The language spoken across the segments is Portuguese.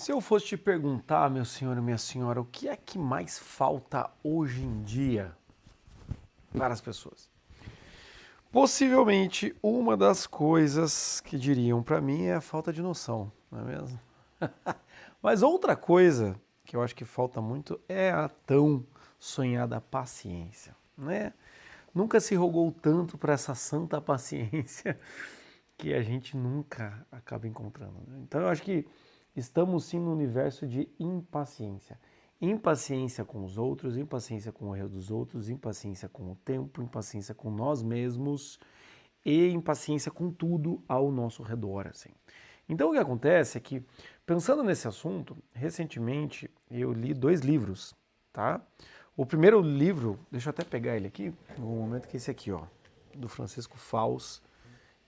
Se eu fosse te perguntar, meu senhor e minha senhora, o que é que mais falta hoje em dia para as pessoas? Possivelmente uma das coisas que diriam para mim é a falta de noção, não é mesmo? Mas outra coisa que eu acho que falta muito é a tão sonhada paciência, né? Nunca se rogou tanto para essa santa paciência que a gente nunca acaba encontrando, né? Então eu acho que estamos sim no universo de impaciência. Impaciência com os outros, impaciência com o erro dos outros, impaciência com o tempo, impaciência com nós mesmos e impaciência com tudo ao nosso redor, assim. Então o que acontece é que, pensando nesse assunto, recentemente eu li 2 livros, tá? O primeiro livro, deixa eu até pegar ele aqui, no momento que é esse aqui, ó, do Francisco Faus.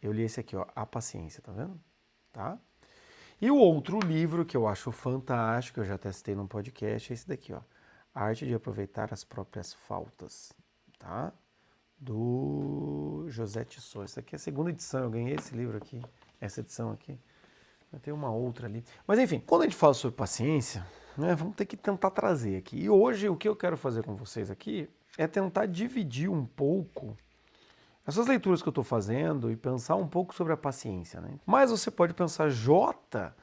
Eu li esse aqui, ó, A Paciência, tá vendo? Tá? E o outro livro que eu acho fantástico, eu já testei num podcast, é esse daqui, ó. A Arte de Aproveitar as Próprias Faltas, tá? Do José Tissot. Essa aqui é a segunda edição, eu ganhei esse livro aqui, essa edição aqui. Eu tenho uma outra ali. Mas enfim, quando a gente fala sobre paciência, né, vamos ter que tentar trazer aqui. E hoje o que eu quero fazer com vocês aqui é tentar dividir um pouco essas leituras que eu estou fazendo e pensar um pouco sobre a paciência, né? Mas você pode pensar, Jota,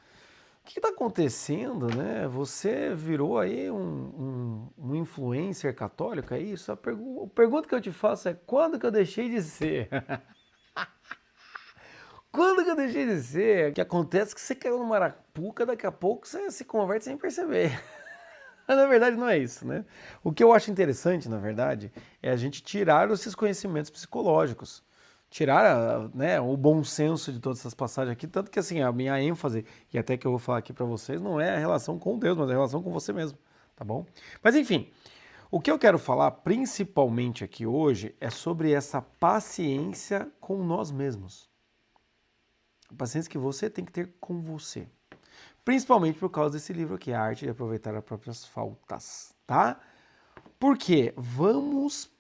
o que está acontecendo, né? Você virou aí um influencer católico, é isso? A pergunta que eu te faço é, quando que eu deixei de ser? Quando que eu deixei de ser? O que acontece é que você caiu numa arapuca, daqui a pouco você se converte sem perceber. Mas na verdade não é isso, né? O que eu acho interessante, na verdade, é a gente tirar esses conhecimentos psicológicos, tirar, né, o bom senso de todas essas passagens aqui, tanto que assim, a minha ênfase, e até que eu vou falar aqui para vocês, não é a relação com Deus, mas a relação com você mesmo, tá bom? Mas enfim, o que eu quero falar principalmente aqui hoje é sobre essa paciência com nós mesmos. A paciência que você tem que ter com você. Principalmente por causa desse livro aqui, A Arte de Aproveitar as Próprias Faltas, tá? Porque vamos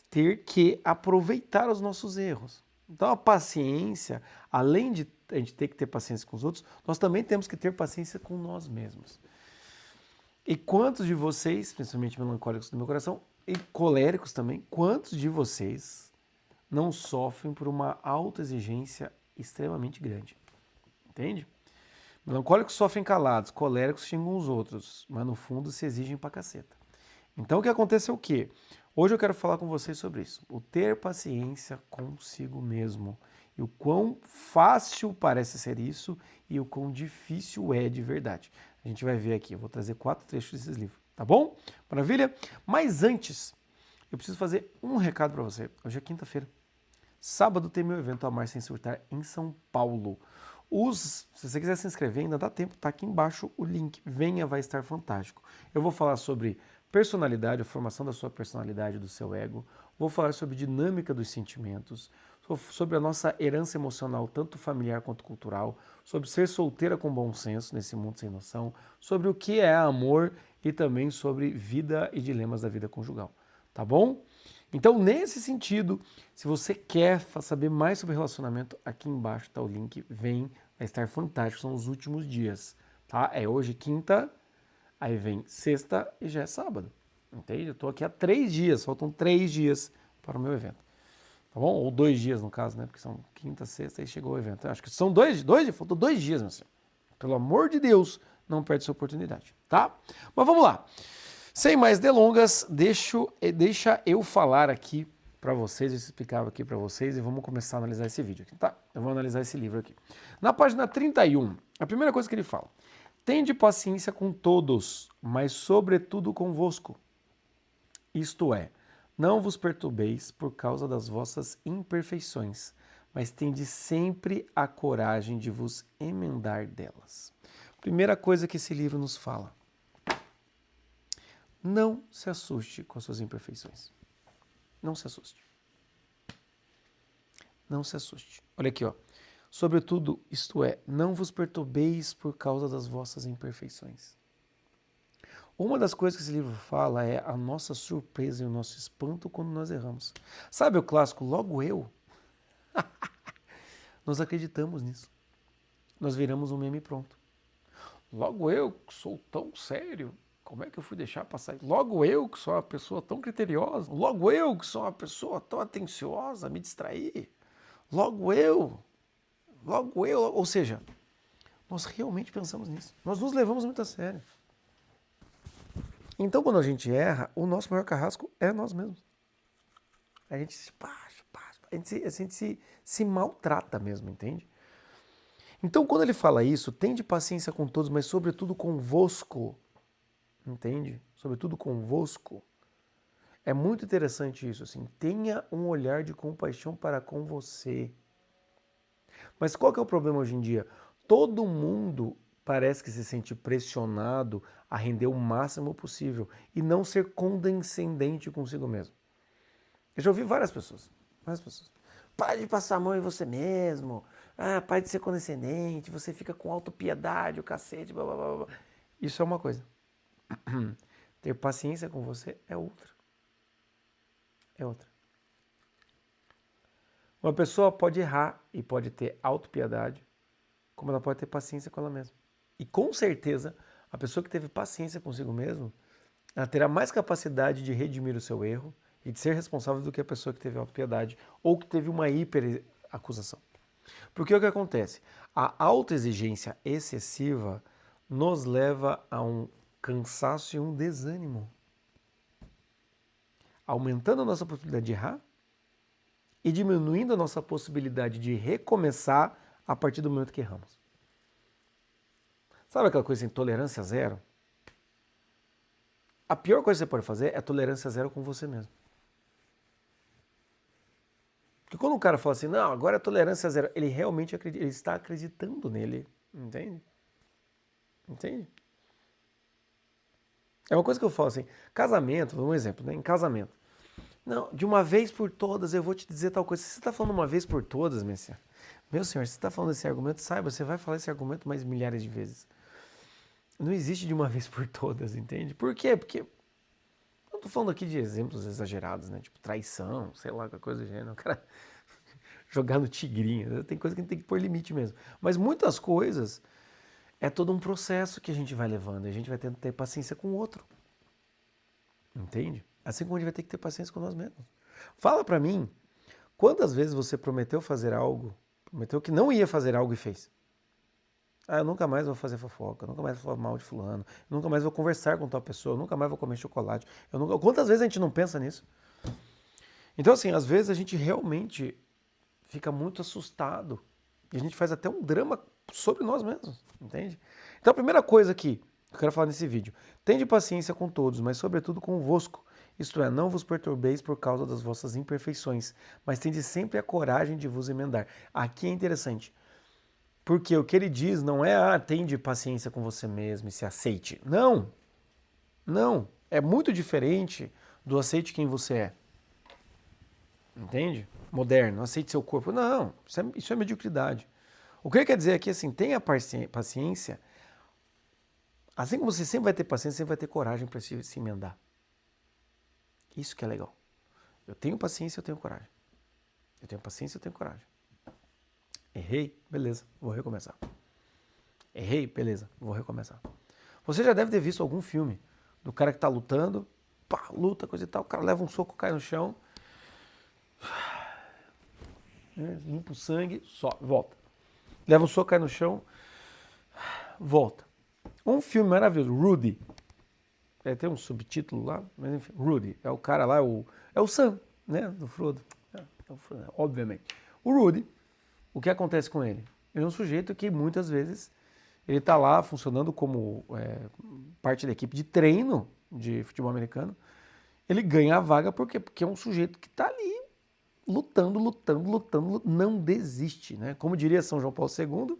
ter que aproveitar os nossos erros. Então a paciência, além de a gente ter que ter paciência com os outros, nós também temos que ter paciência com nós mesmos. E quantos de vocês, principalmente melancólicos do meu coração, e coléricos também, quantos de vocês não sofrem por uma autoexigência extremamente grande? Entende? Melancólicos sofrem calados, coléricos xingam os outros, mas no fundo se exigem pra caceta. Então o que acontece é o quê? Hoje eu quero falar com vocês sobre isso. O ter paciência consigo mesmo. E o quão fácil parece ser isso e o quão difícil é de verdade. A gente vai ver aqui, eu vou trazer 4 trechos desses livros, tá bom? Maravilha? Mas antes, eu preciso fazer um recado para você. Hoje é quinta-feira. Sábado tem meu evento Amar Sem Surtar em São Paulo. Se você quiser se inscrever, ainda dá tempo, tá aqui embaixo o link. Venha, vai estar fantástico. Eu vou falar sobre personalidade, a formação da sua personalidade, do seu ego. Vou falar sobre dinâmica dos sentimentos, sobre a nossa herança emocional, tanto familiar quanto cultural, sobre ser solteira com bom senso nesse mundo sem noção, sobre o que é amor e também sobre vida e dilemas da vida conjugal. Tá bom? Então, nesse sentido, se você quer saber mais sobre relacionamento, aqui embaixo está o link. Vem, vai estar fantástico. São os últimos dias, tá? É hoje quinta, aí vem sexta e já é sábado. Entende? Eu estou aqui há 3 dias, faltam 3 dias para o meu evento. Tá bom? Ou 2 dias, no caso, né? Porque são quinta, sexta e chegou o evento. Eu acho que são 2 dias, faltam 2 dias, meu senhor. Pelo amor de Deus, não perde essa oportunidade, tá? Mas vamos lá. Sem mais delongas, deixa eu falar aqui para vocês, eu explicava aqui para vocês e vamos começar a analisar esse vídeo aqui, tá? Eu vou analisar esse livro aqui. Na página 31, a primeira coisa que ele fala: tende paciência com todos, mas sobretudo convosco. Isto é, não vos perturbeis por causa das vossas imperfeições, mas tende sempre a coragem de vos emendar delas. Primeira coisa que esse livro nos fala: não se assuste com as suas imperfeições. Não se assuste. Não se assuste. Olha aqui, ó. Sobretudo, isto é, não vos perturbeis por causa das vossas imperfeições. Uma das coisas que esse livro fala é a nossa surpresa e o nosso espanto quando nós erramos. Sabe o clássico, logo eu? Nós acreditamos nisso. Nós viramos um meme pronto. Logo eu, que sou tão sério, como é que eu fui deixar passar isso? Logo eu, que sou uma pessoa tão criteriosa. Logo eu, que sou uma pessoa tão atenciosa, me distrair. Logo eu. Logo eu. Ou seja, nós realmente pensamos nisso. Nós nos levamos muito a sério. Então, quando a gente erra, o nosso maior carrasco é nós mesmos. A gente se maltrata mesmo, entende? Então, quando ele fala isso, tende paciência com todos, mas sobretudo convosco. Entende? Sobretudo convosco. É muito interessante isso, assim. Tenha um olhar de compaixão para com você. Mas qual que é o problema hoje em dia? Todo mundo parece que se sente pressionado a render o máximo possível e não ser condescendente consigo mesmo. Eu já ouvi várias pessoas. Pare de passar a mão em você mesmo. Pare de ser condescendente. Você fica com autopiedade, o cacete, blá blá blá blá. Isso é uma coisa. Ter paciência com você é outra. É outra. Uma pessoa pode errar e pode ter autopiedade, como ela pode ter paciência com ela mesma. E com certeza, a pessoa que teve paciência consigo mesmo, ela terá mais capacidade de redimir o seu erro e de ser responsável do que a pessoa que teve autopiedade ou que teve uma hiperacusação. Porque o que acontece? A autoexigência excessiva nos leva a um cansaço e um desânimo, aumentando a nossa possibilidade de errar e diminuindo a nossa possibilidade de recomeçar a partir do momento que erramos. Sabe aquela coisa assim, tolerância zero? A pior coisa que você pode fazer é tolerância zero com você mesmo. Porque quando o cara fala assim, não, agora é tolerância zero, ele realmente acredita, ele está acreditando nele, entende? Entende? É uma coisa que eu falo assim, casamento, um exemplo, né? Em casamento. Não, de uma vez por todas eu vou te dizer tal coisa. Se você está falando uma vez por todas, meu senhor, se você está falando esse argumento, saiba, você vai falar esse argumento mais milhares de vezes. Não existe de uma vez por todas, entende? Por quê? Porque eu tô falando aqui de exemplos exagerados, né? Tipo traição, sei lá, qualquer coisa do gênero. O cara jogar no tigrinho. Tem coisa que a gente tem que pôr limite mesmo. Mas muitas coisas é todo um processo que a gente vai levando. E a gente vai tendo que ter paciência com o outro. Entende? Assim como a gente vai ter que ter paciência com nós mesmos. Fala pra mim, quantas vezes você prometeu fazer algo, prometeu que não ia fazer algo e fez? Eu nunca mais vou fazer fofoca, eu nunca mais vou falar mal de fulano, eu nunca mais vou conversar com tal pessoa, eu nunca mais vou comer chocolate. Quantas vezes a gente não pensa nisso? Então, assim, às vezes a gente realmente fica muito assustado e a gente faz até um drama sobre nós mesmos, entende? Então, a primeira coisa que eu quero falar nesse vídeo, tende paciência com todos, mas sobretudo convosco. Isto é, não vos perturbeis por causa das vossas imperfeições, mas tende sempre a coragem de vos emendar. Aqui é interessante. Porque o que ele diz não é, tende paciência com você mesmo e se aceite. Não, não. É muito diferente do aceite quem você é. Entende? Moderno, aceite seu corpo. Não, isso é mediocridade. O que ele quer dizer aqui é assim, tenha paciência, assim como você sempre vai ter paciência, sempre vai ter coragem para se emendar. Isso que é legal. Eu tenho paciência, eu tenho coragem. Eu tenho paciência, eu tenho coragem. Errei, beleza, vou recomeçar. Errei, beleza, vou recomeçar. Você já deve ter visto algum filme do cara que tá lutando, pá, luta, coisa e tal, o cara leva um soco, cai no chão, limpa o sangue, volta. Leva um soco, cai no chão, volta. Um filme maravilhoso, Rudy. Tem um subtítulo lá, mas enfim, Rudy. É o cara lá, é o Sam, né, do Frodo. Obviamente. O Rudy, o que acontece com ele? Ele é um sujeito que muitas vezes ele está lá funcionando como parte da equipe de treino de futebol americano. Ele ganha a vaga por quê? Porque é um sujeito que está ali lutando, não desiste, né? Como diria São João Paulo II,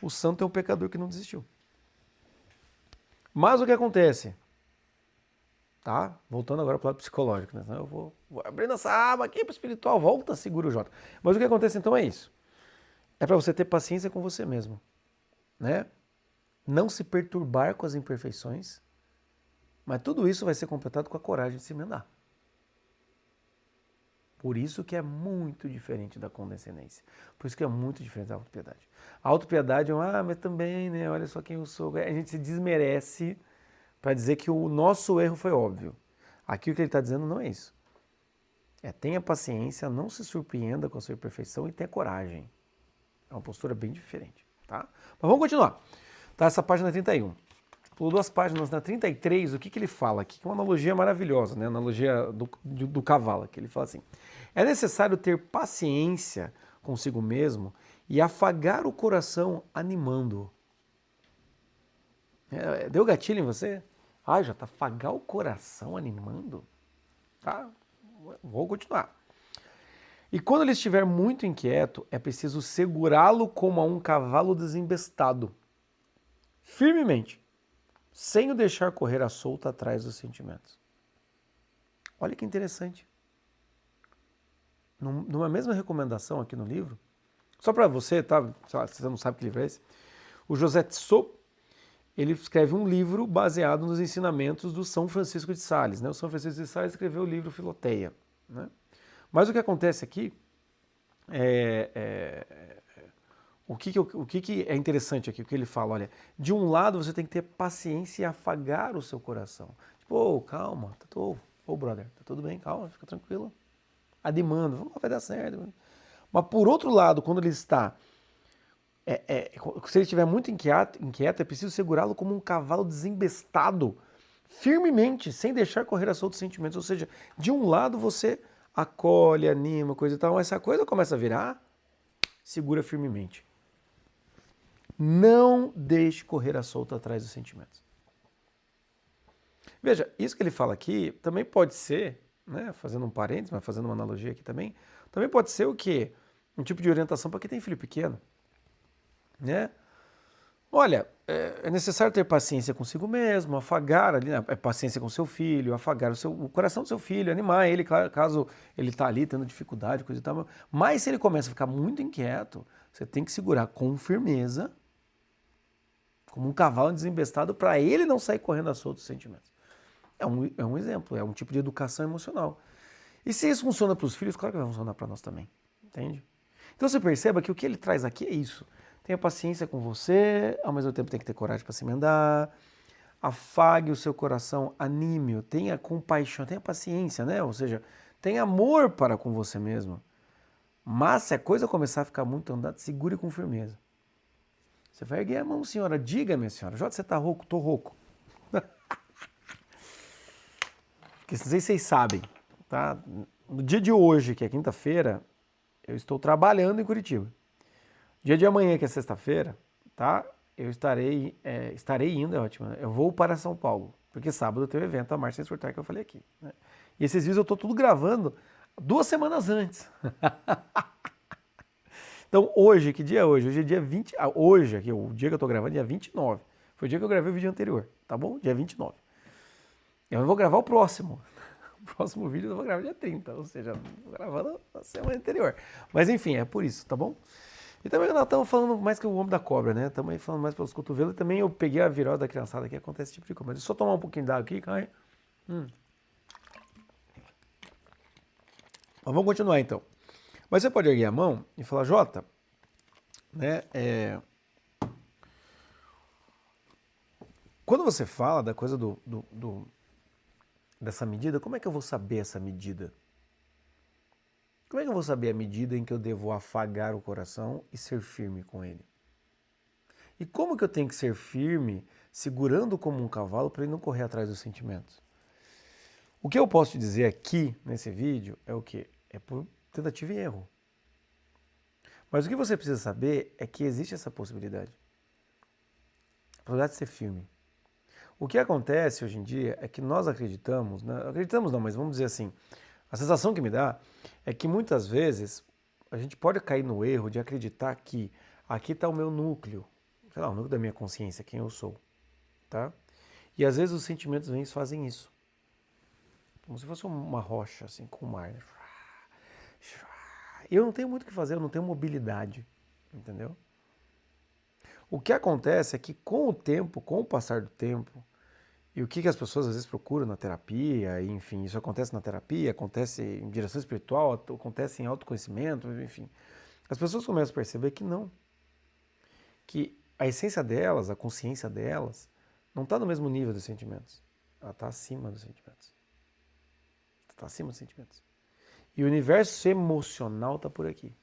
o santo é um pecador que não desistiu. Mas o que acontece? Tá? Voltando agora para o lado psicológico, né? Eu vou abrindo essa aba aqui para o espiritual, volta, segura o J. Mas o que acontece então é isso. É para você ter paciência com você mesmo, né? Não se perturbar com as imperfeições, mas tudo isso vai ser completado com a coragem de se emendar. Por isso que é muito diferente da condescendência. Por isso que é muito diferente da autopiedade. A autopiedade é mas também, né? Olha só quem eu sou. A gente se desmerece para dizer que o nosso erro foi óbvio. Aqui o que ele está dizendo não é isso. Tenha paciência, não se surpreenda com a sua imperfeição e tenha coragem. É uma postura bem diferente, tá? Mas vamos continuar. Tá, essa página 31. Pulou 2 páginas na 33, o que ele fala aqui? Que é uma analogia maravilhosa, né? A analogia do cavalo, que ele fala assim: é necessário ter paciência consigo mesmo e afagar o coração animando-o. Deu gatilho em você? Jota, afagar o coração animando? Tá, vou continuar. E quando ele estiver muito inquieto, é preciso segurá-lo como a um cavalo desembestado, firmemente, sem o deixar correr à solta atrás dos sentimentos. Olha que interessante. Numa mesma recomendação aqui no livro, só para você, tá? Se você não sabe que livro é esse, o José Tissot, ele escreve um livro baseado nos ensinamentos do São Francisco de Sales, né? O São Francisco de Sales escreveu o livro Filoteia, né? Mas o que acontece aqui o que é interessante aqui, o que ele fala, olha, de um lado você tem que ter paciência e afagar o seu coração. Tipo, calma, brother, tá tudo bem, calma, fica tranquilo. Animando, vai dar certo. Mas por outro lado, quando ele está, se ele estiver muito inquieto, é preciso segurá-lo como um cavalo desembestado, firmemente, sem deixar correr a solta os sentimentos. Ou seja, de um lado você acolhe, anima, coisa e tal, mas se a coisa começa a virar, segura firmemente. Não deixe correr a solta atrás dos sentimentos. Veja, isso que ele fala aqui também pode ser, né, fazendo um parênteses, mas fazendo uma analogia aqui também pode ser o quê? Um tipo de orientação para quem tem filho pequeno. Né? Olha, é necessário ter paciência consigo mesmo, afagar ali, paciência com seu filho, afagar o coração do seu filho, animar ele, caso ele está ali tendo dificuldade, coisa e tal. Mas se ele começa a ficar muito inquieto, você tem que segurar com firmeza, como um cavalo desembestado, para ele não sair correndo à solta dos sentimentos. É um exemplo, é um tipo de educação emocional. E se isso funciona para os filhos, claro que vai funcionar para nós também, entende? Então você perceba que o que ele traz aqui é isso. Tenha paciência com você, ao mesmo tempo tem que ter coragem para se emendar, afague o seu coração, anime-o, tenha compaixão, tenha paciência, né? Ou seja, tenha amor para com você mesmo. Mas se a coisa começar a ficar muito andada, segure com firmeza. Você vai erguer a mão, senhora, diga, minha senhora, Jota, você tá rouco? Tô rouco. Porque não sei se vocês sabem, tá? No dia de hoje, que é quinta-feira, eu estou trabalhando em Curitiba. Dia de amanhã, que é sexta-feira, tá? Eu estarei indo, é ótimo, né? Eu vou para São Paulo, porque sábado tem o evento, a Marcha Sem Surtar, que eu falei aqui, né? E esses vídeos eu estou tudo gravando 2 semanas antes. Então hoje, que dia é hoje? Hoje é dia 20, hoje aqui, o dia que eu estou gravando é dia 29. Foi o dia que eu gravei o vídeo anterior, tá bom? Dia 29. Eu não vou gravar o próximo. O próximo vídeo eu vou gravar dia 30, ou seja, vou gravando na semana anterior. Mas enfim, é por isso, tá bom? E também nós estamos falando mais que o homem da cobra, né? Estamos aí falando mais pelos cotovelos. E também eu peguei a virose da criançada que acontece esse tipo de coisa. Mas só tomar um pouquinho d'água aqui, cai. Mas vamos continuar então. Mas você pode erguer a mão e falar, Jota, né? Quando você fala da coisa dessa medida, como é que eu vou saber essa medida? Como é que eu vou saber a medida em que eu devo afagar o coração e ser firme com ele? E como que eu tenho que ser firme, segurando como um cavalo para ele não correr atrás dos sentimentos? O que eu posso te dizer aqui, nesse vídeo, é o quê? É por tentativa e erro. Mas o que você precisa saber é que existe essa possibilidade. A possibilidade de ser firme. O que acontece hoje em dia é que nós acreditamos, né? Acreditamos não, mas vamos dizer assim, a sensação que me dá é que muitas vezes a gente pode cair no erro de acreditar que aqui está o meu núcleo, sei lá, o núcleo da minha consciência, quem eu sou, tá? E às vezes os sentimentos vêm e fazem isso. Como se fosse uma rocha, assim, com o mar. Né? Eu não tenho muito o que fazer, eu não tenho mobilidade, entendeu? O que acontece é que com o tempo, com o passar do tempo, E o que as pessoas às vezes procuram na terapia, enfim, isso acontece na terapia, acontece em direção espiritual, acontece em autoconhecimento, enfim. As pessoas começam a perceber que não. Que a essência delas, a consciência delas, não está no mesmo nível dos sentimentos. Ela está acima dos sentimentos. Está acima dos sentimentos. E o universo emocional está por aqui.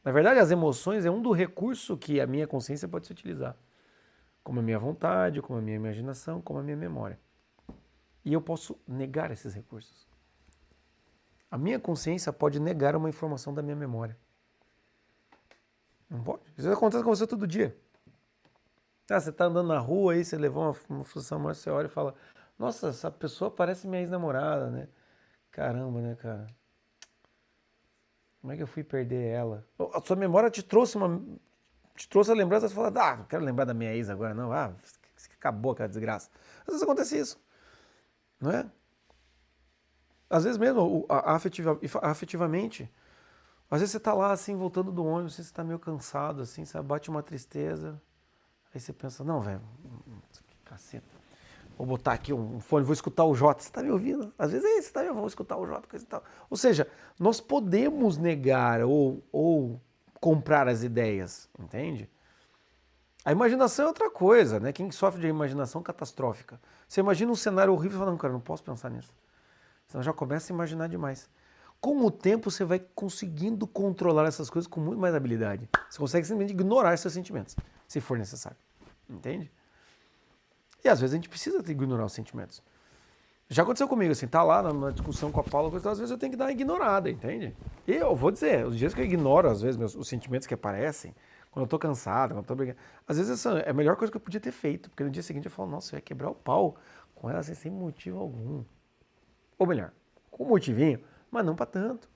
Na verdade, as emoções é um do recurso que a minha consciência pode se utilizar. Como a minha vontade, como a minha imaginação, como a minha memória. E eu posso negar esses recursos. A minha consciência pode negar uma informação da minha memória. Não pode? Isso acontece com você todo dia. Você está andando na rua aí, você levou uma frustração, mas você olha e fala: nossa, essa pessoa parece minha ex-namorada, né? Caramba, né, cara? Como é que eu fui perder ela? A sua memória te trouxe a lembrança, você fala: não quero lembrar da minha ex agora, não. Acabou aquela desgraça. Às vezes acontece isso, não é? Às vezes mesmo, afetivamente, às vezes você está lá, assim, voltando do ônibus, você está meio cansado, assim, sabe? Bate uma tristeza. Aí você pensa: não, velho, que caceta. Vou botar aqui um fone, vou escutar o Jota. Você está me ouvindo? Às vezes é isso, tá? Eu vou escutar o Jota, coisa e tal. Ou seja, nós podemos negar ou comprar as ideias, entende? A imaginação é outra coisa, né? Quem sofre de imaginação catastrófica. Você imagina um cenário horrível e fala: não, cara, não posso pensar nisso. Você já começa a imaginar demais. Com o tempo, você vai conseguindo controlar essas coisas com muito mais habilidade. Você consegue simplesmente ignorar seus sentimentos, se for necessário. Entende? E às vezes a gente precisa ignorar os sentimentos. Já aconteceu comigo, assim, tá lá na discussão com a Paula, às vezes eu tenho que dar uma ignorada, entende? E eu vou dizer, os dias que eu ignoro, às vezes, os sentimentos que aparecem, quando eu tô cansado, quando eu tô brigando, às vezes essa é a melhor coisa que eu podia ter feito, porque no dia seguinte eu falo: nossa, eu ia quebrar o pau com ela assim, sem motivo algum. Ou melhor, com um motivinho, mas não para tanto.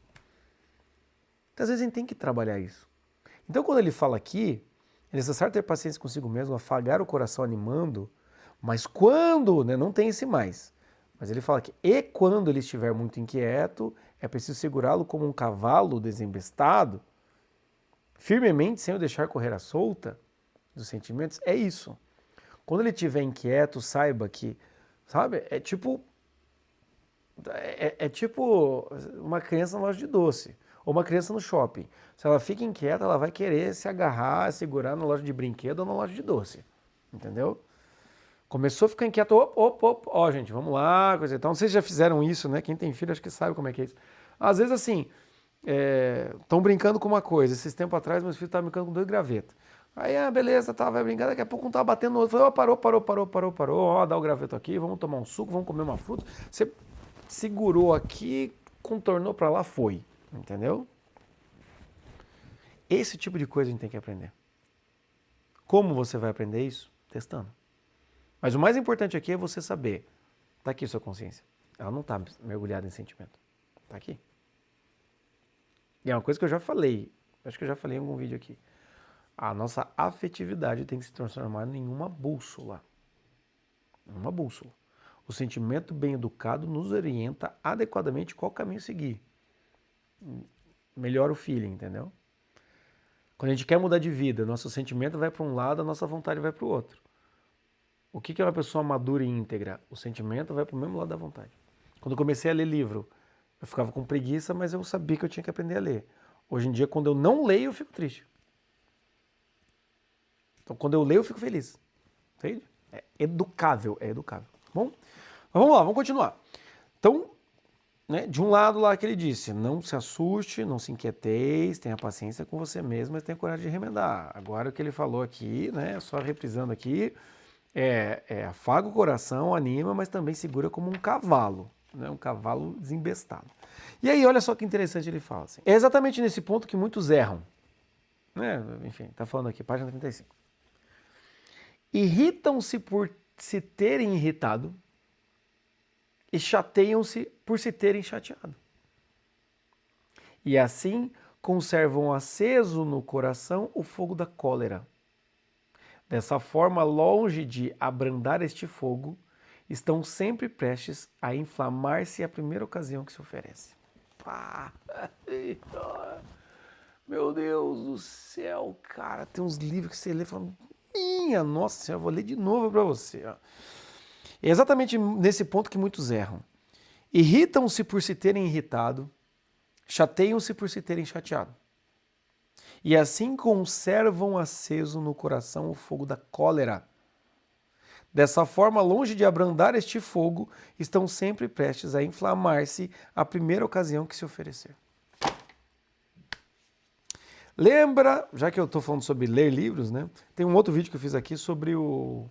Então, às vezes a gente tem que trabalhar isso. Então, quando ele fala aqui, é necessário ter paciência consigo mesmo, afagar o coração animando, mas quando, né, não tem esse mais. Mas ele fala que, e quando ele estiver muito inquieto, é preciso segurá-lo como um cavalo desembestado, firmemente, sem o deixar correr à solta dos sentimentos. É isso. Quando ele estiver inquieto, saiba que, sabe, é tipo uma criança na loja de doce, ou uma criança no shopping. Se ela fica inquieta, ela vai querer se agarrar, segurar na loja de brinquedo ou na loja de doce. Entendeu? Começou a ficar inquieto, ó, gente, vamos lá, coisa e tal. Não sei se já fizeram isso, né? Quem tem filho acho que sabe como é que é isso. Às vezes, assim, estão brincando com uma coisa. Esses tempos atrás, meus filhos estavam brincando com 2 gravetos. Aí, beleza, vai brincar, daqui a pouco um tava batendo no outro. Falei: parou, ó, dá o graveto aqui, vamos tomar um suco, vamos comer uma fruta. Você segurou aqui, contornou para lá, foi. Entendeu? Esse tipo de coisa a gente tem que aprender. Como você vai aprender isso? Testando. Mas o mais importante aqui é você saber. Tá aqui sua consciência. Ela não tá mergulhada em sentimento. Tá aqui. E é uma coisa que eu já falei. Acho que eu já falei em algum vídeo aqui. A nossa afetividade tem que se transformar em uma bússola. Uma bússola. O sentimento bem educado nos orienta adequadamente qual caminho seguir. Melhora o feeling, entendeu? Quando a gente quer mudar de vida, nosso sentimento vai para um lado, a nossa vontade vai para o outro. O que é uma pessoa madura e íntegra? O sentimento vai para o mesmo lado da vontade. Quando eu comecei a ler livro, eu ficava com preguiça, mas eu sabia que eu tinha que aprender a ler. Hoje em dia, quando eu não leio, eu fico triste. Então, quando eu leio, eu fico feliz. Entende? É educável, é educável. Bom, mas vamos lá, vamos continuar. Então, né, de um lado lá que ele disse: não se assuste, não se inquieteis, tenha paciência com você mesmo, mas tenha coragem de remendar. Agora o que ele falou aqui, né, só reprisando aqui, afaga o coração, anima, mas também segura como um cavalo, né, um cavalo desembestado. E aí, olha só que interessante ele fala assim. É exatamente nesse ponto que muitos erram. Né? Enfim, está falando aqui, página 35. Irritam-se por se terem irritado e chateiam-se por se terem chateado. E assim conservam aceso no coração o fogo da cólera. Dessa forma, longe de abrandar este fogo, estão sempre prestes a inflamar-se à primeira ocasião que se oferece. Pá. Meu Deus do céu, cara, tem uns livros que você lê e fala: minha nossa senhora, vou ler de novo para você. Ó. É exatamente nesse ponto que muitos erram. Irritam-se por se terem irritado, chateiam-se por se terem chateado. E assim conservam aceso no coração o fogo da cólera. Dessa forma, longe de abrandar este fogo, estão sempre prestes a inflamar-se à primeira ocasião que se oferecer. Lembra, já que eu estou falando sobre ler livros, né? Tem um outro vídeo que eu fiz aqui sobre o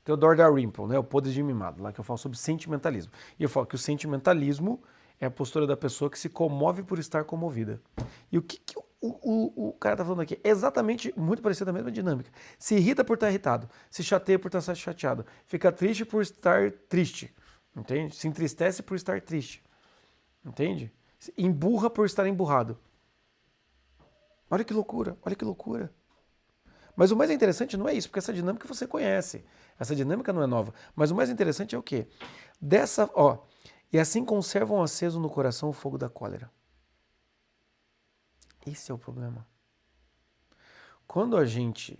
Theodore Dalrymple, né? O Podre de Mimado, lá que eu falo sobre sentimentalismo. E eu falo que o sentimentalismo é a postura da pessoa que se comove por estar comovida. E o que o cara está falando aqui? É exatamente muito parecido a mesma dinâmica. Se irrita por estar irritado, se chateia por estar chateado, fica triste por estar triste, entende? Se entristece por estar triste, entende? Se emburra por estar emburrado. Olha que loucura, olha que loucura. Mas o mais interessante não é isso, porque essa dinâmica você conhece. Essa dinâmica não é nova. Mas o mais interessante é o quê? E assim conservam aceso no coração o fogo da cólera. Esse é o problema. Quando a gente,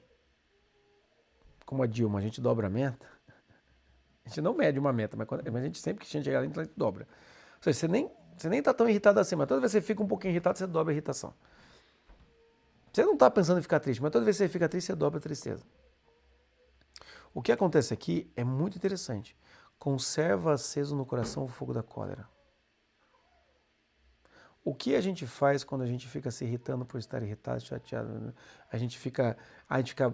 como a Dilma, a gente dobra a meta, a gente não mede uma meta, mas a gente sempre que a gente chegar lá, a gente dobra. Ou seja, você nem está tão irritado assim, mas toda vez que você fica um pouquinho irritado, você dobra a irritação. Você não está pensando em ficar triste, mas toda vez que você fica triste, você dobra a tristeza. O que acontece aqui é muito interessante. Conserva aceso no coração o fogo da cólera. O que a gente faz quando a gente fica se irritando por estar irritado, chateado? A gente fica,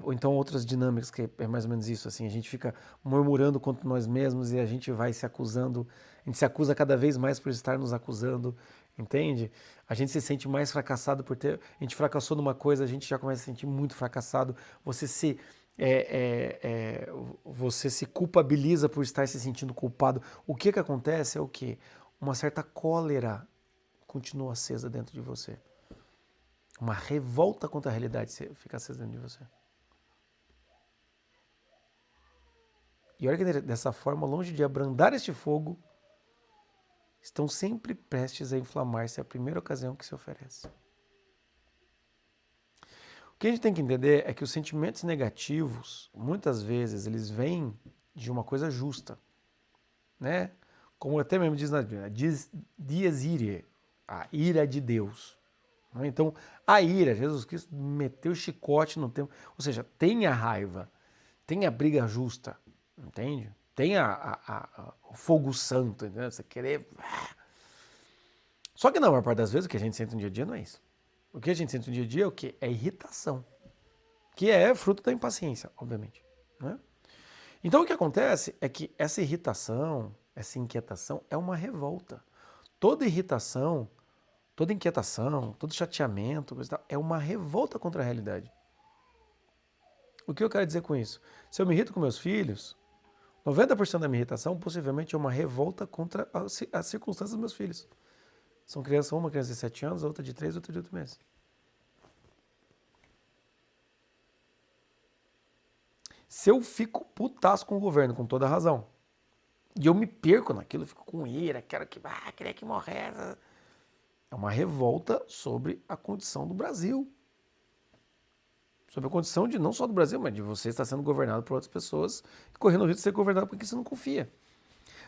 ou então outras dinâmicas que é mais ou menos isso, assim, a gente fica murmurando contra nós mesmos e a gente vai se acusando, a gente se acusa cada vez mais por estar nos acusando, entende? A gente se sente mais fracassado a gente fracassou numa coisa, a gente já começa a se sentir muito fracassado, você se culpabiliza por estar se sentindo culpado. O que acontece é o quê? Uma certa cólera continua acesa dentro de você. Uma revolta contra a realidade fica acesa dentro de você. E olha que dessa forma, longe de abrandar este fogo, estão sempre prestes a inflamar-se à primeira ocasião que se oferece. O que a gente tem que entender é que os sentimentos negativos, muitas vezes, eles vêm de uma coisa justa, né? Como até mesmo diz na Bíblia, dies irae, a ira de Deus. Então, a ira, Jesus Cristo meteu o chicote no tempo, ou seja, tenha raiva, tenha briga justa, entende? Tenha o fogo santo, entendeu? Você querer... Só que na maior parte das vezes o que a gente sente no dia a dia não é isso. O que a gente sente no dia a dia é o quê? É irritação, que é fruto da impaciência, obviamente, né? Então o que acontece é que essa irritação, essa inquietação é uma revolta. Toda irritação, toda inquietação, todo chateamento, é uma revolta contra a realidade. O que eu quero dizer com isso? Se eu me irrito com meus filhos, 90% da minha irritação possivelmente é uma revolta contra as circunstâncias dos meus filhos. São crianças, uma criança de 7 anos, outra de 3, outra de 8 meses. Se eu fico putaço com o governo, com toda a razão, e eu me perco naquilo, eu fico com ira, queria que morresse. É uma revolta sobre a condição do Brasil. Sobre a condição de não só do Brasil, mas de você estar sendo governado por outras pessoas, correndo o risco de ser governado porque você não confia.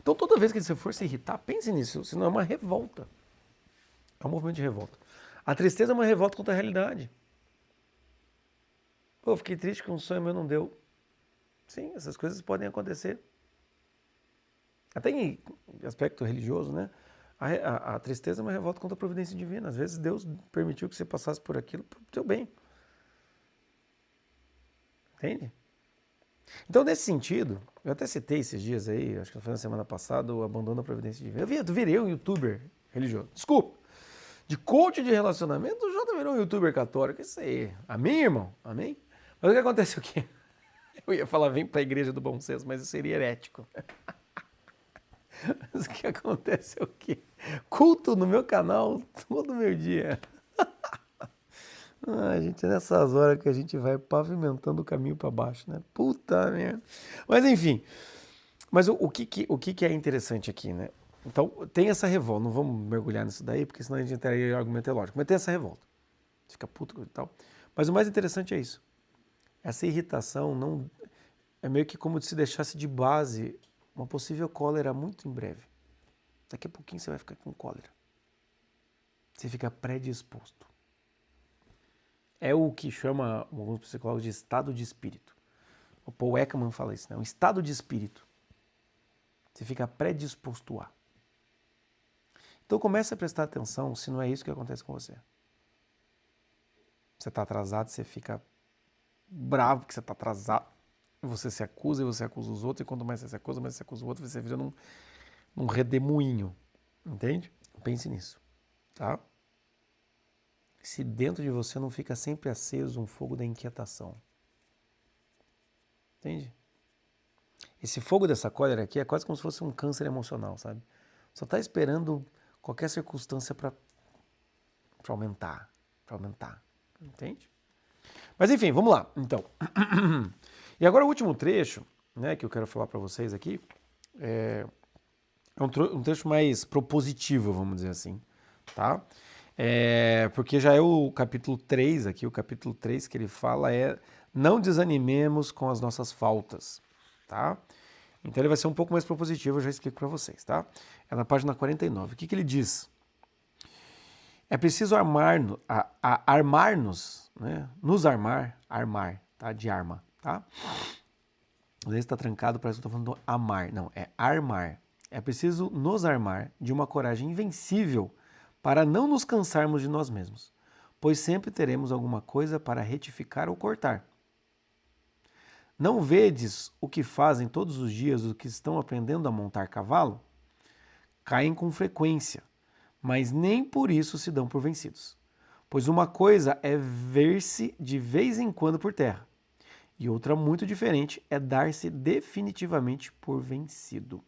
Então toda vez que você for se irritar, pense nisso, senão é uma revolta. É um movimento de revolta. A tristeza é uma revolta contra a realidade. Pô, fiquei triste que um sonho meu não deu. Sim, essas coisas podem acontecer. Até em aspecto religioso, né? A tristeza é uma revolta contra a providência divina. Às vezes Deus permitiu que você passasse por aquilo para o teu bem. Entende? Então, nesse sentido, eu até citei esses dias aí, acho que foi na semana passada, o abandono da providência divina. Eu virei um youtuber religioso. Desculpa. De coach de relacionamento, o Jota virou um youtuber católico. Isso aí. Amém, irmão? Amém? Mas o que acontece é o quê? Eu ia falar, vem para a igreja do bom senso, mas isso seria herético. Mas o que acontece é o quê? Culto no meu canal todo meu dia. Gente, é nessas horas que a gente vai pavimentando o caminho para baixo, né? Puta merda. Mas enfim, o que é interessante aqui, né? Então, tem essa revolta, não vamos mergulhar nisso daí, porque senão a gente entraria em argumento lógico, mas tem essa revolta. Fica puto e tal. Mas o mais interessante é isso. Essa irritação não é meio que como se deixasse de base uma possível cólera muito em breve. Daqui a pouquinho você vai ficar com cólera. Você fica predisposto. É o que chama alguns psicólogos de estado de espírito. O Paul Ekman fala isso, né? Um estado de espírito. Você fica predisposto a. Então comece a prestar atenção se não é isso que acontece com você. Você está atrasado, você fica bravo porque você está atrasado. Você se acusa e você acusa os outros. E quanto mais você se acusa, mais você acusa o outro. Você vira num redemoinho. Entende? Pense nisso. Tá? Se dentro de você não fica sempre aceso um fogo da inquietação. Entende? Esse fogo dessa cólera aqui é quase como se fosse um câncer emocional, sabe? Só está esperando qualquer circunstância para aumentar. Para aumentar. Entende? Mas enfim, vamos lá. Então. E agora o último trecho, né, que eu quero falar para vocês aqui é um trecho mais propositivo, vamos dizer assim. Tá? Porque já é o capítulo 3 aqui, o capítulo 3 que ele fala não desanimemos com as nossas faltas, tá? Então ele vai ser um pouco mais propositivo, eu já explico para vocês, tá? É na página 49. O que ele diz? É preciso armar-nos, né? Nos armar, tá? De arma, tá? Às vezes está trancado, parece que eu estou falando do amar. Não, é armar. É preciso nos armar de uma coragem invencível para não nos cansarmos de nós mesmos, pois sempre teremos alguma coisa para retificar ou cortar. Não vedes o que fazem todos os dias os que estão aprendendo a montar cavalo? Caem com frequência, mas nem por isso se dão por vencidos. Pois uma coisa é ver-se de vez em quando por terra, e outra muito diferente é dar-se definitivamente por vencido.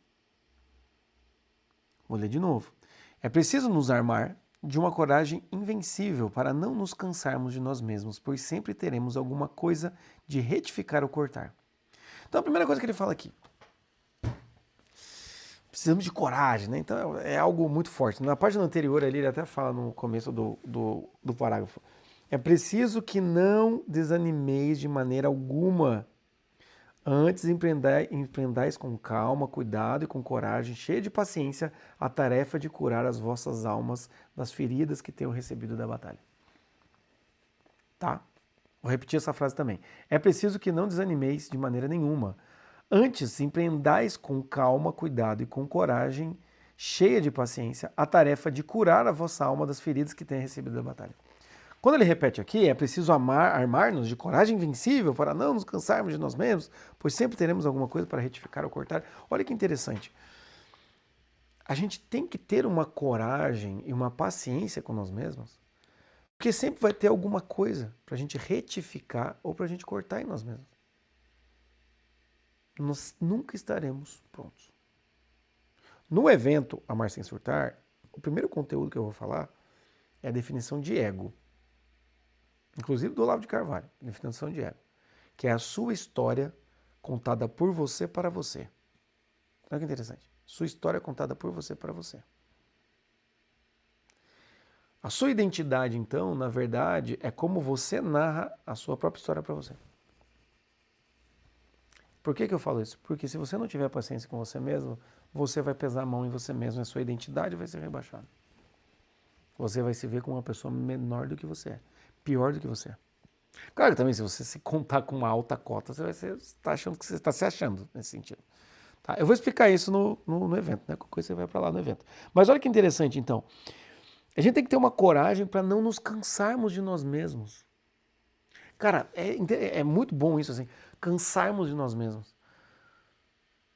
Vou ler de novo. É preciso nos armar de uma coragem invencível para não nos cansarmos de nós mesmos, pois sempre teremos alguma coisa de retificar ou cortar. Então a primeira coisa que ele fala aqui, precisamos de coragem, né? Então é algo muito forte. Na página anterior ali, ele até fala no começo do parágrafo, é preciso que não desanimeis de maneira alguma. Antes empreendais com calma, cuidado e com coragem, cheia de paciência, a tarefa de curar as vossas almas das feridas que tenham recebido da batalha. Tá? Vou repetir essa frase também. É preciso que não desanimeis de maneira nenhuma. Antes empreendais com calma, cuidado e com coragem, cheia de paciência, a tarefa de curar a vossa alma das feridas que tenham recebido da batalha. Quando ele repete aqui, é preciso armar-nos de coragem invencível para não nos cansarmos de nós mesmos, pois sempre teremos alguma coisa para retificar ou cortar. Olha que interessante. A gente tem que ter uma coragem e uma paciência com nós mesmos, porque sempre vai ter alguma coisa para a gente retificar ou para a gente cortar em nós mesmos. Nós nunca estaremos prontos. No evento Amar Sem Surtar, o primeiro conteúdo que eu vou falar é a definição de ego. Inclusive do Olavo de Carvalho, definição de ego, que é a sua história contada por você para você. Olha que interessante. Sua história contada por você para você. A sua identidade, então, na verdade, é como você narra a sua própria história para você. Por que eu falo isso? Porque se você não tiver paciência com você mesmo, você vai pesar a mão em você mesmo e a sua identidade vai ser rebaixada. Você vai se ver como uma pessoa menor do que você é. Pior do que você é. Claro que também, se você se contar com uma alta cota, você vai estar achando que você está se achando nesse sentido. Tá? Eu vou explicar isso no evento, né? Qualquer coisa você vai para lá no evento. Mas olha que interessante, então. A gente tem que ter uma coragem para não nos cansarmos de nós mesmos. Cara, é muito bom isso, assim. Cansarmos de nós mesmos.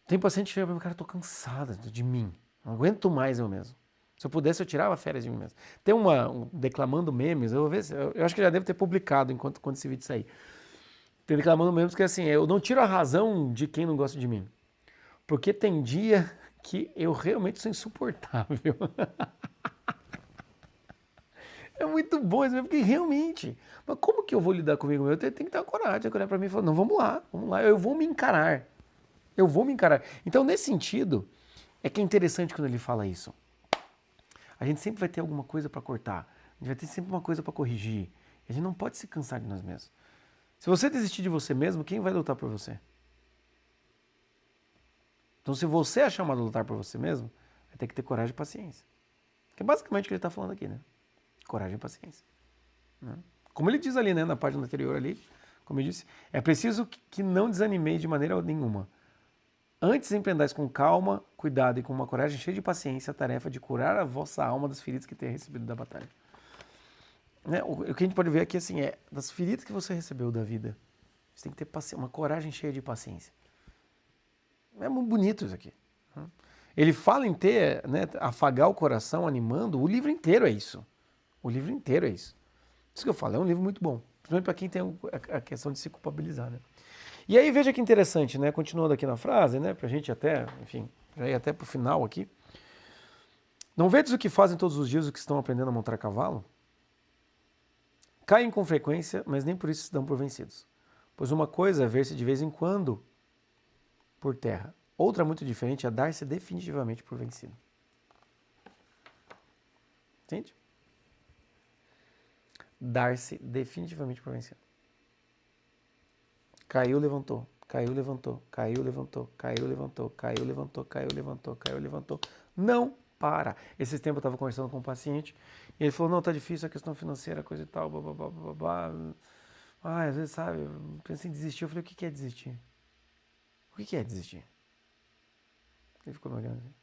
Tem paciente que chega para mim, cara, eu tô cansada de mim. Não aguento mais eu mesmo. Se eu pudesse, eu tirava férias de mim mesmo. Tem Declamando Memes, eu vou ver, eu acho que já deve ter publicado quando esse vídeo sair. Tem Declamando Memes que é assim, eu não tiro a razão de quem não gosta de mim. Porque tem dia que eu realmente sou insuportável. É muito bom isso, porque realmente, mas como que eu vou lidar comigo mesmo? Eu tenho que ter coragem, olhar para mim e falar, não, vamos lá, eu vou me encarar. Eu vou me encarar. Então, nesse sentido, é que é interessante quando ele fala isso. A gente sempre vai ter alguma coisa para cortar. A gente vai ter sempre uma coisa para corrigir. A gente não pode se cansar de nós mesmos. Se você desistir de você mesmo, quem vai lutar por você? Então, se você é chamado a lutar por você mesmo, vai ter que ter coragem e paciência. Que é basicamente o que ele está falando aqui, né? Coragem e paciência. Né? Como ele diz ali, né, na página anterior ali, como eu disse, é preciso que não desanimeis de maneira nenhuma. Antes empreendais com calma, cuidado e com uma coragem cheia de paciência a tarefa de curar a vossa alma das feridas que tenha recebido da batalha. Né? O que a gente pode ver aqui assim, é das feridas que você recebeu da vida. Você tem que ter uma coragem cheia de paciência. É muito bonito isso aqui. Ele fala em ter, né, afagar o coração, animando, o livro inteiro é isso. O livro inteiro é isso. Isso que eu falo, é um livro muito bom. Principalmente para quem tem a questão de se culpabilizar, né? E aí veja que interessante, né? Continuando aqui na frase, né? Pra gente até, enfim, já ir até pro final aqui. Não vedes o que fazem todos os dias os que estão aprendendo a montar cavalo? Caem com frequência, mas nem por isso se dão por vencidos. Pois uma coisa é ver-se de vez em quando por terra. Outra muito diferente é dar-se definitivamente por vencido. Entende? Dar-se definitivamente por vencido. Caiu, levantou. Caiu, levantou. Caiu, levantou. Caiu, levantou. Caiu, levantou. Caiu, levantou. Caiu, levantou. Não para. Esse tempo eu estava conversando com um paciente e ele falou, não, tá difícil a questão financeira, coisa e tal, blá, blá, blá, blá, blá. Ah, às vezes, sabe, eu pensei em desistir. Eu falei, o que é desistir? O que é desistir? Ele ficou me olhando assim.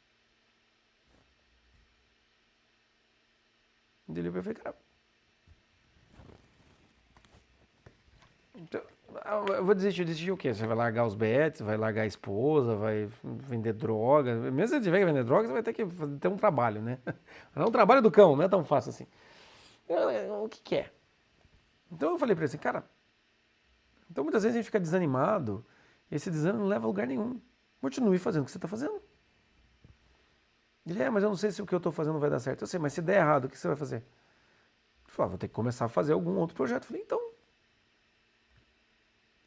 Eu falei, cara, então, eu vou desistir o quê? Você vai largar os bets, vai largar a esposa, vai vender droga. Mesmo se você tiver que vender droga, você vai ter que ter um trabalho, né? É um trabalho do cão, não é tão fácil assim. O que é? Então eu falei pra ele assim, cara, então muitas vezes a gente fica desanimado e esse desânimo não leva a lugar nenhum. Continue fazendo o que você está fazendo. Ele, mas eu não sei se o que eu estou fazendo vai dar certo. Eu sei, mas se der errado, o que você vai fazer? Ele falou, vou ter que começar a fazer algum outro projeto. Eu falei, então.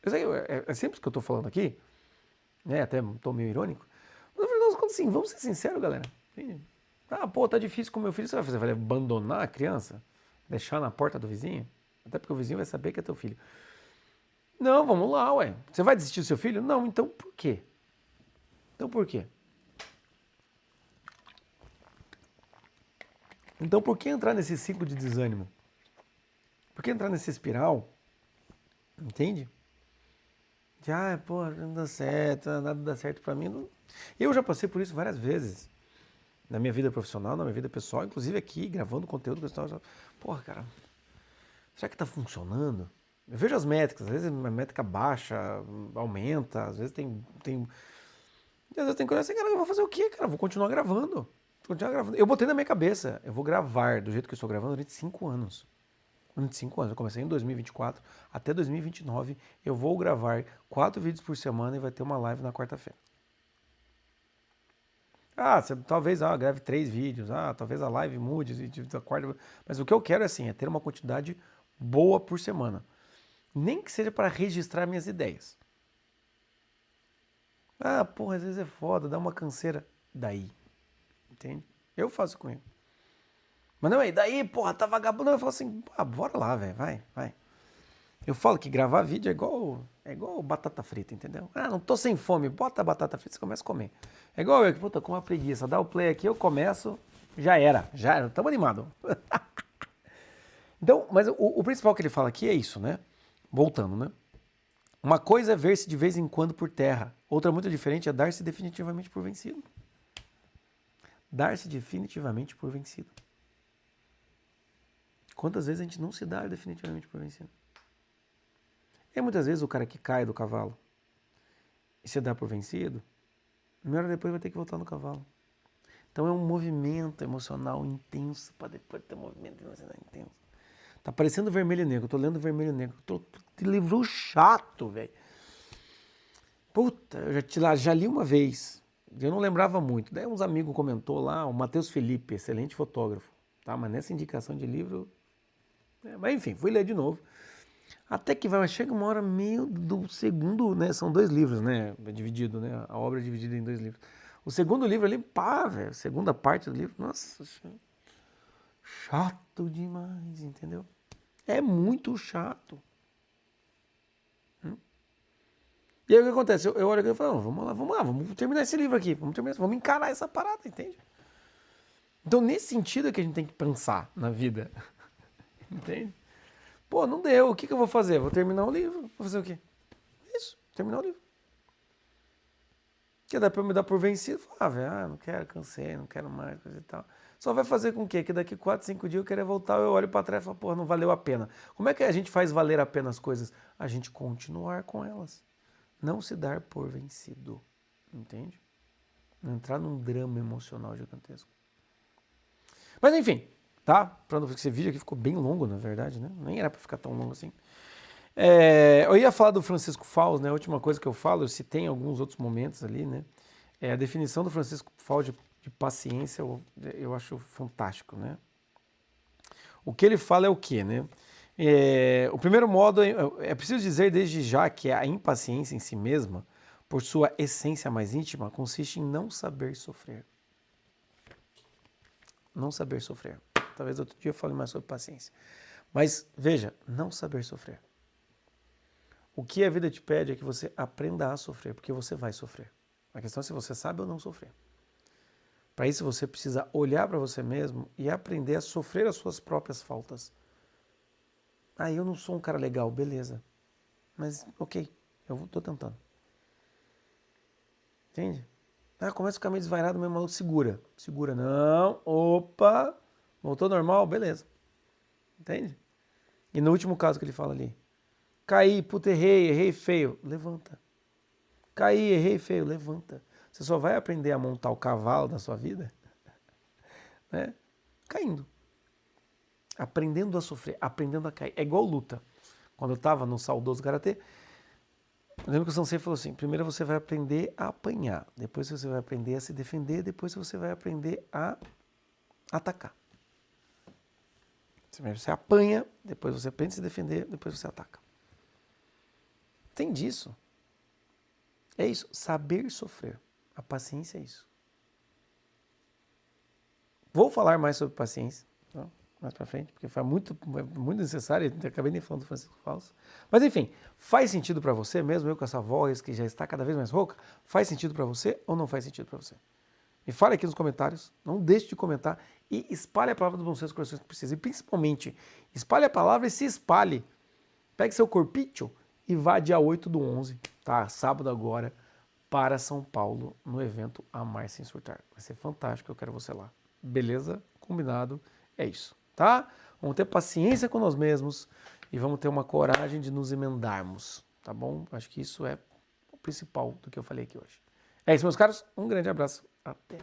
Eu sei, é simples o que eu estou falando aqui, né? Até estou meio irônico. Mas no final das contas, assim, vamos ser sinceros, galera. Ah, pô, tá difícil com o meu filho, você vai fazer? Vai abandonar a criança? Deixar na porta do vizinho? Até porque o vizinho vai saber que é teu filho. Não, vamos lá, ué. Você vai desistir do seu filho? Não, então por quê? Então por quê? Então por que entrar nesse ciclo de desânimo? Por que entrar nessa espiral? Entende? De, pô, não dá certo, nada dá certo pra mim. Não. Eu já passei por isso várias vezes. Na minha vida profissional, na minha vida pessoal, inclusive aqui, gravando conteúdo. Porra, cara, será que tá funcionando? Eu vejo as métricas, às vezes a métrica baixa, aumenta, às vezes às vezes tem coisa assim, cara, eu vou fazer o quê, cara? Eu vou continuar gravando. Eu botei na minha cabeça, eu vou gravar do jeito que eu estou gravando durante 5 anos. Durante 5 anos, eu comecei em 2024, até 2029, eu vou gravar 4 vídeos por semana e vai ter uma live na quarta-feira. Talvez grave 3 vídeos, talvez a live mude, da quarta, mas o que eu quero é ter uma quantidade boa por semana. Nem que seja para registrar minhas ideias. Porra, às vezes é foda, dá uma canseira. Daí, entende? Eu faço comigo. Mas não, daí, porra, tá vagabundo. Eu falo assim, bora lá, velho, vai. Eu falo que gravar vídeo é igual batata frita, entendeu? Não tô sem fome, bota a batata frita e você começa a comer. É igual eu, que puta, com uma preguiça. Dá o play aqui, eu começo, já era, tamo animado. Então, mas o principal que ele fala aqui é isso, né? Voltando, né? Uma coisa é ver-se de vez em quando por terra, outra muito diferente é dar-se definitivamente por vencido. Dar-se definitivamente por vencido. Quantas vezes a gente não se dá definitivamente por vencido? E muitas vezes o cara que cai do cavalo e se dá por vencido, uma hora depois vai ter que voltar no cavalo. Então é um movimento emocional intenso para depois ter um movimento emocional intenso. Tá parecendo Vermelho e Negro, eu tô lendo Vermelho e Negro. Que livro chato, velho. Puta, eu já li uma vez, eu não lembrava muito. Daí uns amigos comentou lá, o Matheus Felipe, excelente fotógrafo. Tá? Mas nessa indicação de livro... Mas enfim, fui ler de novo. Até que mas chega uma hora meio do segundo, né? São 2 livros, né? Dividido, né? A obra é dividida em 2 livros. O segundo livro ali, velho, a segunda parte do livro, nossa, chato demais, entendeu? É muito chato. E aí o que acontece? Eu olho aqui e falo, não, vamos lá, vamos terminar esse livro aqui, vamos encarar essa parada, entende? Então, nesse sentido é que a gente tem que pensar na vida, entende? Pô, não deu, o que eu vou fazer? Vou terminar o livro, vou fazer o quê? Isso, terminar o livro. Que dá pra eu me dar por vencido, falar, velho, não quero, cansei, não quero mais, coisa e tal. Só vai fazer com o quê? Que daqui 4, 5 dias eu querer voltar, eu olho pra trás e falo, pô, não valeu a pena. Como é que a gente faz valer a pena as coisas? A gente continuar com elas. Não se dar por vencido, entende? Não entrar num drama emocional gigantesco. Mas enfim, tá? Pra não, esse vídeo aqui ficou bem longo, na verdade, né? Nem era pra ficar tão longo assim. Eu ia falar do Francisco Fausto, né? A última coisa que eu falo, eu citei em alguns outros momentos ali, né? A definição do Francisco Fausto de paciência eu acho fantástico, né? O que ele fala é o quê, né? O primeiro modo é preciso dizer desde já que a impaciência em si mesma, por sua essência mais íntima, consiste em não saber sofrer. Não saber sofrer. Talvez outro dia eu fale mais sobre paciência. Mas veja, não saber sofrer. O que a vida te pede é que você aprenda a sofrer, porque você vai sofrer. A questão é se você sabe ou não sofrer. Para isso você precisa olhar para você mesmo e aprender a sofrer as suas próprias faltas. Ah, eu não sou um cara legal, beleza. Mas ok, eu estou tentando. Entende? Ah, começa a ficar meio desvairado, meio maluco, segura. Segura, não, opa, voltou normal, beleza. Entende? E no último caso que ele fala ali, caí, puta, errei feio, levanta. Caí, errei feio, levanta. Você só vai aprender a montar o cavalo da sua vida, né? Caindo. Aprendendo a sofrer, aprendendo a cair. É igual luta. Quando eu estava no saudoso karatê, eu lembro que o sensei falou assim, primeiro você vai aprender a apanhar, depois você vai aprender a se defender, depois você vai aprender a atacar. Primeiro você apanha, depois você aprende a se defender, depois você ataca. Tem disso. É isso, saber sofrer. A paciência é isso. Vou falar mais sobre paciência, tá? Mais pra frente, porque foi muito necessário, eu acabei nem falando do Francisco Fausto. Mas enfim, faz sentido para você, mesmo eu com essa voz que já está cada vez mais rouca, faz sentido para você ou não faz sentido para você? Me fale aqui nos comentários, não deixe de comentar e espalhe a palavra do bom senso com corações que precisa. E principalmente, espalhe a palavra e se espalhe. Pegue seu corpício e vá dia 8/11, tá? Sábado agora, para São Paulo, no evento Amar Sem Surtar. Vai ser fantástico, eu quero você lá. Beleza? Combinado? É isso, tá? Vamos ter paciência com nós mesmos e vamos ter uma coragem de nos emendarmos, tá bom? Acho que isso é o principal do que eu falei aqui hoje. É isso, meus caros. Um grande abraço. Até.